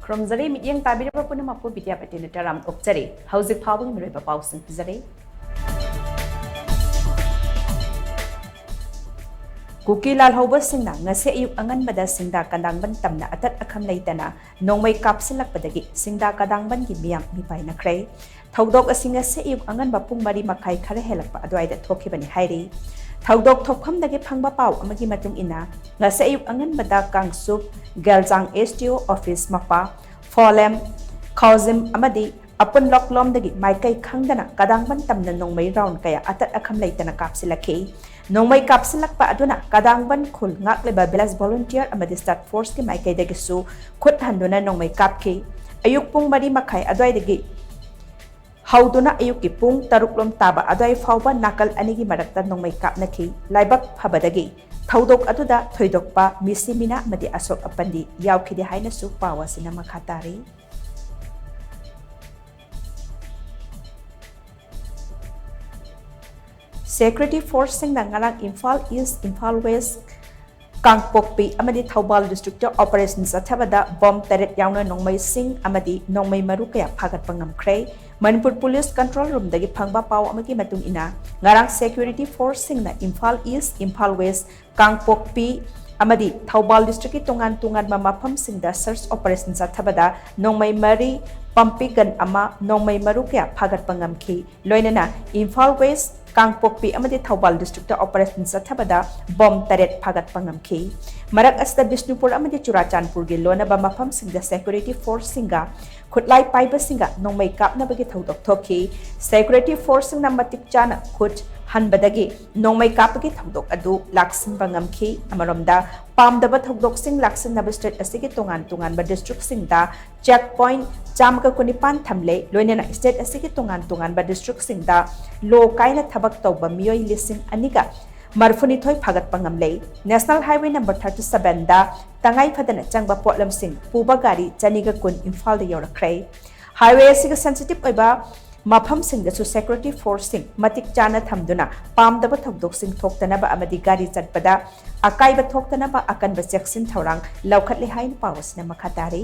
ꯈꯨꯔꯨꯝꯖꯔꯤ ꯃꯤꯠꯌꯦꯡ ꯇꯥꯕꯤꯔꯕ ꯄꯨꯝꯅꯃꯛꯄꯨ ꯕꯤꯗ꯭ꯌꯥꯄꯇꯤꯅ ꯇꯔꯥꯝ ꯑꯣꯛꯆꯔꯤ ꯍꯧꯖꯤꯛ ꯐꯥꯎꯕꯒꯤ ꯃꯤꯔꯣꯏꯕ ꯄꯥꯎꯁꯤꯡ ꯄꯤꯖꯔꯤ ꯀꯨꯀꯤ ꯂꯥꯜꯍꯧꯕꯁꯤꯡꯅ ꯉꯁꯤ ꯑꯌꯨꯛ ꯑꯉꯟꯕꯗ ꯁꯤꯡꯗꯥ ꯀꯗꯥꯡꯕꯟ ꯇꯝꯅ ꯑꯇꯠ ꯑꯈꯝ ꯂꯩꯇꯅ ꯅꯣꯡꯃꯩ ꯀꯥꯞꯁꯤꯜꯂꯛꯄꯗꯒꯤ ꯁꯤꯡꯗꯥ ꯀꯗꯥꯡꯕꯟꯒꯤ ꯃꯤꯌꯥꯝ ꯃꯤꯄꯥꯏꯅꯈ꯭ꯔꯦ ꯊꯧꯗꯣꯛ ꯑꯁꯤ ꯉꯁꯤ ꯑꯌꯨꯛ ꯑꯉꯟꯕ ꯄꯨꯡ 4:30 ꯈꯔ ꯍꯦꯜꯂꯛꯄ ꯑꯗꯨꯋꯥꯏꯗ ꯊꯣꯛꯈꯤꯕꯅꯤ ꯍꯥꯏꯔꯤ ꯊꯧꯗꯣꯛ ꯊꯣꯛꯐꯝꯗꯒꯤ ꯐꯪꯕ ꯄꯥꯎ ꯑꯃꯒꯤ ꯃꯇꯨꯡ ꯏꯟꯅ ꯉꯁꯤ ꯑꯌꯨꯛ ꯑꯉꯟꯕꯗ ꯀꯥꯡꯁꯨꯞ ꯒꯦꯜꯖꯥꯡ STO ꯑꯣꯐꯤꯁ ꯃꯄꯥ ꯐꯣꯂꯦꯝ ꯈꯥꯎꯖꯤꯝ ꯑꯃꯗꯤ ꯑꯄꯨꯟꯂꯣꯛꯂꯣꯝꯗꯒꯤ ꯃꯥꯏꯀꯩ ꯈꯪꯗꯅ ꯀꯗꯥꯡꯕꯟ ꯇꯝꯅ ꯅꯣꯡꯃꯩ ꯔꯥꯎꯟ ꯀꯌꯥ ꯑꯇꯠ ꯑꯈꯝ ꯂꯩꯇꯅ ꯀꯥꯞꯁꯤꯜꯂꯛꯈꯤ ꯅꯣꯡꯃꯩ ꯀꯥꯞꯁꯤꯜꯂꯛꯄ ꯑꯗꯨꯅ ꯀꯗꯥꯡꯕꯟ ꯈꯨꯜ ꯉꯥꯛꯂꯤꯕ ꯚꯤꯂꯦꯖ ꯚꯣꯂꯨꯟꯇꯤꯌꯔ ꯑꯃꯗꯤ ꯁ꯭ꯇꯥꯐ ꯐꯣꯔꯁꯀꯤ ꯃꯥꯏꯀꯩꯗꯒꯤꯁꯨ ꯈꯨꯠ ꯍꯟꯗꯨꯅ ꯅꯣꯡꯃꯩ ꯀꯥꯞꯈꯤ ꯑꯌꯨꯛ ꯄꯨꯡ 4:30 ꯑꯗꯨꯋꯥꯏꯗꯒꯤ ꯍꯧꯗꯨꯅ ꯑꯌꯨꯛꯀꯤ ꯄꯨꯡ 6 ꯇꯥꯕ ꯑꯗꯨꯋꯥꯏ ꯐꯥꯎꯕ ꯅꯥꯀꯜ ꯑꯅꯤꯒꯤ ꯃꯔꯛꯇ ꯅꯣꯡꯃꯩ ꯀꯥꯞꯅꯈꯤ ꯂꯥꯏꯕꯛ ꯐꯕꯗꯒꯤ ꯊꯧꯗꯣꯛ ꯑꯗꯨꯗ ꯊꯣꯏꯗꯣꯛꯄ ꯃꯤꯁꯤ ꯃꯤꯅꯥ ꯑꯃꯗꯤ ꯑꯁꯣꯛ ꯑꯄꯟꯗꯤ ꯌꯥꯎꯈꯤꯗꯦ ꯍꯥꯏꯅꯁꯨ ꯄꯥꯎ ꯑꯁꯤꯅ ꯃꯈꯥ ꯇꯥꯔꯤ ꯁꯦꯀ꯭ꯌꯨꯔꯤꯇꯤ ꯐꯣꯔꯁꯁꯤꯡꯅ ꯉꯔꯥꯡ ꯏꯝꯐꯥꯜ ꯏꯁ ꯏꯝꯐꯥꯜ ꯋꯦꯁ ꯀꯥꯡꯄꯣꯛꯄꯤ ꯑꯃꯗꯤ ꯊꯧꯕꯥꯜ ꯗꯤꯁꯇ꯭ꯔꯤꯛꯇ ꯑꯣꯄꯔꯦꯁꯟ ꯆꯠꯊꯕꯗ ꯕꯣꯝ 8 ꯌꯥꯎꯅ ꯅꯣꯡꯃꯩꯁꯤꯡ ꯑꯃꯗꯤ ꯅꯣꯡꯃꯩ ꯃꯔꯨ ꯀꯌా ꯐꯥꯒꯠꯄ ꯉꯝꯈ꯭ꯔꯦ ꯃꯅꯤꯄꯨꯔ ꯄꯨꯂꯤꯁ ꯀꯟꯇ꯭ꯔꯣꯜ ꯔꯨꯝꯗꯒꯤ ꯐꯪꯕ ꯄꯥꯎ ꯑꯃꯒꯤ ꯃꯇꯨꯡ ꯏꯟꯅ ꯉꯔꯥꯡ ꯁꯦꯀ꯭ꯌꯨꯔꯤꯇꯤ ꯐꯣꯔꯁꯁꯤꯡꯅ ꯏꯝꯐꯥꯜ ꯏꯁ ꯏꯝꯐꯥꯜ ꯋꯦꯁ ꯀꯥꯡꯄꯣꯛꯄꯤ ꯑꯃꯗꯤ ꯊꯧꯕꯥꯜ ꯗꯤꯁꯇ꯭ꯔꯤꯛꯀꯤ ꯇꯣꯉꯥꯟ ꯇꯣꯉꯥꯟꯕ ꯃꯐꯝꯁꯤꯡꯗ ꯁꯔꯆ ꯑꯣꯄꯔꯦꯁꯟ ꯆꯠꯊꯕꯗ ꯅꯣꯡꯃꯩ 4 ꯄꯝꯄꯤ ꯒꯟ ꯑꯃ ꯅꯣꯡꯃꯩ ꯃꯔꯨ ꯀꯌా ꯐꯥꯒꯠꯄ ꯉꯝꯈꯤ ꯂꯣꯏꯅꯅ ꯏꯝꯐꯥꯜ ꯋꯦꯁ ꯀꯥꯡꯄꯣꯛꯄꯤ ꯑꯃꯗꯤ ꯊꯧꯕꯥꯜ ꯗꯤꯁꯇ꯭ꯔꯤꯛꯇ ꯑꯣꯄꯔꯦꯁꯟ ꯆꯠꯊꯕꯗ ꯕꯣꯝ 8 ꯐꯥꯒꯠꯄ ꯉꯝꯈꯤ ꯃꯔꯛ ꯑꯁꯤꯗ ꯕꯤꯁꯅꯨꯄꯨꯔ ꯑꯃꯗꯤ ꯆꯨꯔꯥꯆꯥꯟꯄꯨꯔꯒꯤ ꯂꯣꯟꯅꯕ ꯃꯐꯝꯁꯤꯡꯗ ꯁꯦꯀ꯭ꯌꯨꯔꯤꯇꯤ ꯐꯣꯔꯁꯁꯤꯡꯒ ꯈꯨꯠꯂꯥꯏ ꯄꯥꯏꯕꯁꯤꯡꯒ ꯅꯣꯡꯃꯩ ꯀꯥꯞꯅꯕꯒꯤ ꯊꯧꯗꯣꯛ ꯊꯣꯛꯈꯤ ꯁꯦꯀ꯭ꯌꯨꯔꯤꯇꯤ ꯐꯣꯔꯁꯁꯤꯡꯅ ꯃꯇꯤꯛ ꯆꯥꯅ ꯈꯨꯠ ꯍꯟꯕꯗꯒꯤ ꯅꯣꯡꯃꯩ ꯀꯥꯞꯄꯒꯤ ꯊꯧꯗꯣꯛ ꯑꯗꯨ ꯂꯥꯛꯁꯤꯟꯕ ꯉꯝꯈꯤ ꯑꯃꯔꯣꯝꯗ ꯄꯥꯝꯗꯕ ꯊꯧꯗꯣꯛꯁꯤꯡ ꯂꯥꯛꯁꯤꯟꯅꯕ ꯁ꯭ꯇꯦꯠ ꯑꯁꯤꯒꯤ ꯇꯣꯉꯥꯟ ꯇꯣꯉꯥꯟꯕ ꯗꯤꯁꯇ꯭ꯔꯤꯛꯁꯤꯡꯗ ꯆꯦꯛ ꯄꯣꯏꯟꯠ 119 ꯊꯝꯂꯦ ꯂꯣꯏꯅꯅ ꯁ꯭ꯇꯦꯠ ꯑꯁꯤꯒꯤ ꯇꯣꯉꯥꯟ ꯇꯣꯉꯥꯟꯕ ꯗꯤꯁꯇ꯭ꯔꯤꯛꯁꯤꯡꯗ ꯂꯣ ꯀꯥꯏꯅ ꯊꯕꯛ ꯇꯧꯕ ꯃꯤꯑꯣꯏ 2,042 ꯐꯥꯒꯠꯄ ꯉꯝꯂꯦ ꯅꯦꯁꯅꯦꯜ ꯍꯥꯏꯋꯦ ꯅꯝꯕꯔ 37ꯗ ꯇꯉꯥꯏ ꯐꯗꯅ ꯆꯪꯕ ꯄꯣꯠꯂꯝꯁꯤꯡ ꯄꯨꯕ ꯒꯥꯔꯤ 210 ꯏꯝꯐꯥꯜꯗ ꯌꯧꯔꯛꯈ꯭ꯔꯦ ꯍꯥꯏꯋꯦ ꯑꯁꯤꯒ ꯁꯦꯟꯁꯤꯇꯤꯚ ꯑꯣꯏꯕ ꯃꯐꯝꯁꯤꯡꯗꯁꯨ ꯁꯦꯀ꯭ꯌꯨꯔꯤꯇꯤ ꯐꯣꯔꯁꯁꯤꯡ ꯃꯇꯤꯛ ꯆꯥꯅ ꯊꯝꯗꯨꯅ ꯄꯥꯝꯗꯕ ꯊꯧꯗꯣꯛꯁꯤꯡ ꯊꯣꯛꯇꯅꯕ ꯑꯃꯗꯤ ꯒꯥꯔꯤ ꯆꯠꯄꯗ ꯑꯀꯥꯏꯕ ꯊꯣꯛꯇꯅꯕ ꯑꯀꯟꯕ ꯆꯦꯛꯁꯤꯟ ꯊꯧꯔꯥꯡ ꯂꯧꯈꯠꯂꯦ ꯍꯥꯏꯅ ꯄꯥꯎ ꯑꯁꯤꯅ ꯃꯈꯥ ꯇꯥꯔꯤ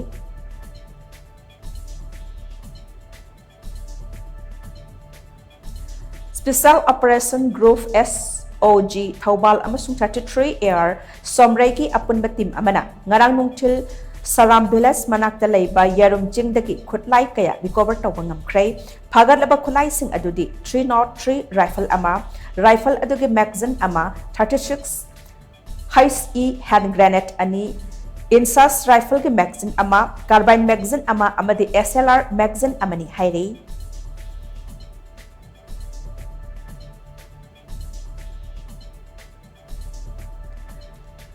special operation group SOG Thoubal ꯑꯃꯁꯨꯡ 33 AR ꯁꯣꯝꯔꯩꯒꯤ ꯑꯄꯨꯟꯕ ꯇꯤꯝ ꯑꯃꯅ ꯉꯔꯥꯡ ꯅꯨꯡꯊꯤꯜ ꯁꯔꯥꯝ ꯚꯤꯂꯦꯖ ꯃꯅꯥꯛꯇ ꯂꯩꯕ ꯌꯦꯔꯨꯝ ꯆꯤꯡꯗꯒꯤ ꯈꯨꯠꯂꯥꯏ ꯀꯌꯥ ꯔꯤꯀꯣꯚꯔ ꯇꯧꯕ ꯉꯝꯈ꯭ꯔꯦ ꯐꯥꯒꯠꯂꯕ ꯈꯨꯠꯂꯥꯏꯁꯤꯡ ꯑꯗꯨꯗꯤ 303 ꯔꯥꯏꯐꯜ ꯑꯃ ꯔꯥꯏꯐꯜ ꯑꯗꯨꯒꯤ ꯃꯦꯒꯖꯤꯟ ꯑꯃ 36 HE ꯍꯦꯟ ꯒ꯭ꯔꯦꯅꯦꯗ ꯑꯅꯤ ꯏꯟꯁꯥꯁ ꯔꯥꯏꯐꯜꯒꯤ ꯃꯦꯒꯖꯤꯟ ꯑꯃ ꯀꯥꯔꯕꯥꯏꯟ ꯃꯦꯒꯖꯤꯟ ꯑꯃ ꯑꯃꯗꯤ SLR ꯃꯦꯒꯖꯤꯟ ꯑꯃꯅꯤ ꯍꯥꯏꯔꯤ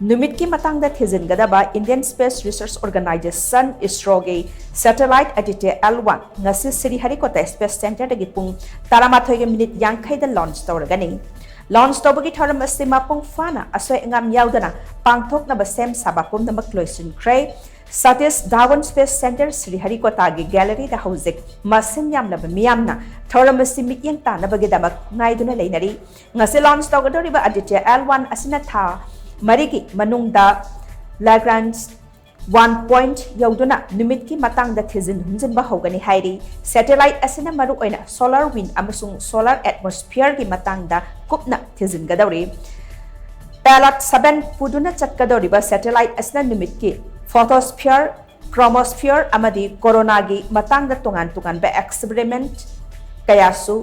नुमित की मतंगदा थिजिनगदबा इंडियन स्पेस रिसर्च ऑर्गेनाइजेशन इसरोगे सैटेलाइट एडिटे L1 ngasi Sriharikota space centre दगी पुंग 13 मिनिट 50 दा लॉन्च तौरगनी लॉन्च तौबगी थौरम असे मापुंग फाना असोय अंगाम यावदना पांगथोकनबा सेम साबापुम नमक लोइसिनख्रे सतीश धावन स्पेस सेंटर Sriharikota गी गैलरी दा हौजिक मसिन यामनबा मियामना थौरम असे मित्येंग तानबगी दमक नाइदुना लेनरी ngasi लॉन्च तौगदोरिबा एडिटे L1 असना था मरीगी मनुंगदा लाग्रांज 1 पॉइंट यौदुना नुमित की मतंगदा थिजिन हुंजिनबा होगनी हाइरी सैटेलाइट असिना मरु ओइना सोलर विंड अमसुंग सोलर एटमॉस्फेयर की मतंगदा कुपना थिजिनगदौरी पैलट 7 पुदुना चटकदौरीबा सैटेलाइट असिना नुमित की फोटोस्फीयर क्रोमोस्फीयर अमदी कोरोना की मतंगदा तोंगान तोंगान बे एक्सपेरिमेंट कयासु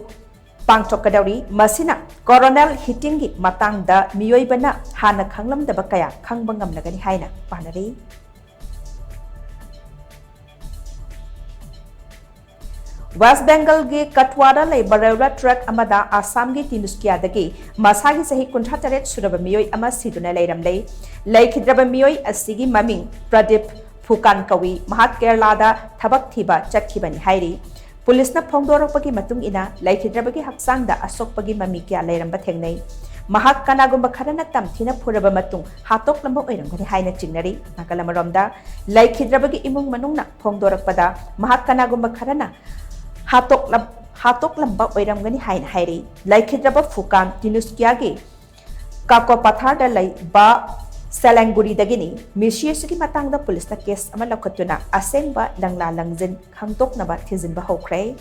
पांगथोकदौरी मसिना कोरोनल हिटिंग की मतंगदा मियोइबना हाना खंगलमदबा कया खंगबा ngamnagani haina panari West Bengal के कटवाड़ा लेबा रेलवे ट्रैक अमदा आसाम की तिनुस्कियादगी मसागी सही 53 सुरब मियोई अमा सिदुना लेरमले लेखिद्रब मियोई असिगी ममिंग प्रदीप फुकान कवी महात केरलादा थबक थिबा चटखिबनी हाइरी पुलिस न फोंदोरपगी मतुंग इना लेखिद्रबगी हक्सांगदा असोकपगी ममी क्या लेरंबा थेंगनै महाक कनागुंबा खरना तमथिना फुरबा मतुंग हातोक लंबा ओइरंगनी हाइना चिंगनरी नाकलमरोमदा लेखिद्रबगी इमुंग मनुंगना फोंदोरपदा महाक कनागुंबा खरना हातोक लंबा ओइरंगनी हाइना हाइरी लेखिद्रबा फुकान तिनुस्कियागी काको पथारदा लैबा Selanguri-dagini misuse-gi matangda pulis na case ama laukhatuna asengba langla langjin khangtoknaba thizinba hokre.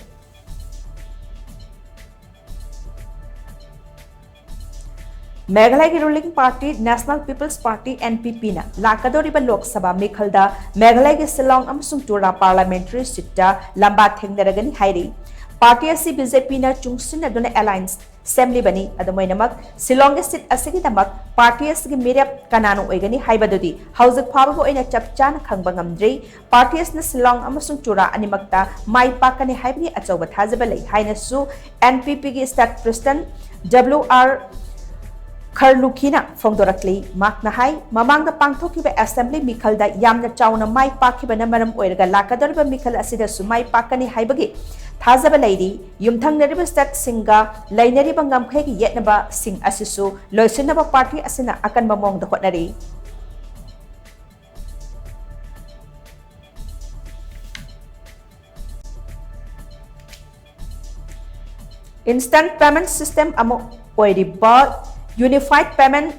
Meghalaya ruling party National People's Party NPP na lakadoriba Lok Sabha mikhalda Meghalaya Shillong amasung Tura parliamentary seat da lamba thengnaragani hairi. Party asi BJP na chungsin aduna alliance assembly bani adumoinamak Shillong seat asigi damak party asigi mirap kanano oigani haibadodi hausak phabago oina chapchana khangba ngamdri party asna Shillong amasung Tura animakta mai pakani haibani achauba thajaba lei haina su NPP gi state president WR Kharlukina Fongdorakli Maknahai Mamang the Pangtokiba Assembly Mikal da Yamna Chauna Mai Pakibana Manam Oirga Lakadorba Mikal Asida Sumai Pakani Haibagi Thazaba Lady Yumthang Neriba Stat Singa Laineri Bangam Kegi Yetnaba Sing Asisu Loisinaba Party Asina Akan Mamong the Hotnari Instant Payment System Amo Oiriba Unified Payment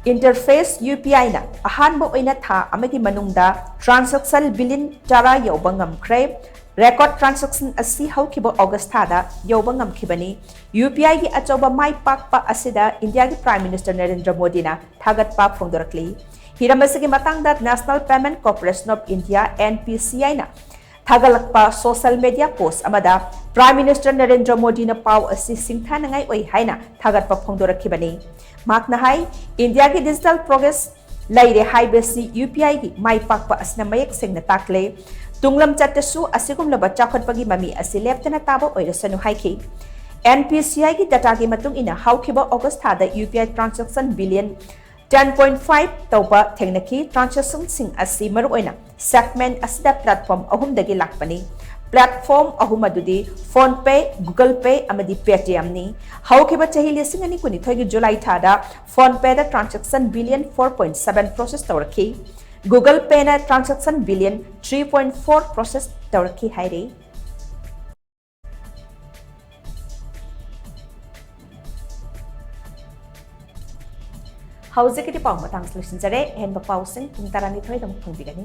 Interface UPI na ahanbo oina tha amagi manungda transaction billion tara yauba ngamkhre record transaction asi haukibo August thada yauba ngamkhibani UPI gi achoba mai pakpa asida India gi Prime Minister Narendra Modi na thagat pa phongdorakli hiramasi gi matangda National Payment Corporation of India NPCI na Thagalakpa social media post amada Prime Minister Narendra Modi na pau asi singthanangai oi haina thagatpa phongdorakhibani makna hai India ki digital progress laire haibesi UPI gi mai pakpa asna mayak sengna takle tunglam chattasu asigum laba chakhatpagi mami asi leptana taba oirasanu haiki NPCI gi data gi matung ina haukiba August thada UPI transaction billion 10.5 tauba thengnaki transaction sing asi maruoina segment asida platform ahum dagi lakpani platform ahum adudi phone pay google pay amadi paytm ni haukiba chahi lising ani kuni thogi july thada phone pay da transaction billion 4.7 process tawraki google pay na transaction billion 3.4 process tawraki hairi Hausa kiti pau matang solution jare hen ba pau sing tung tarani thoi dam thong bigani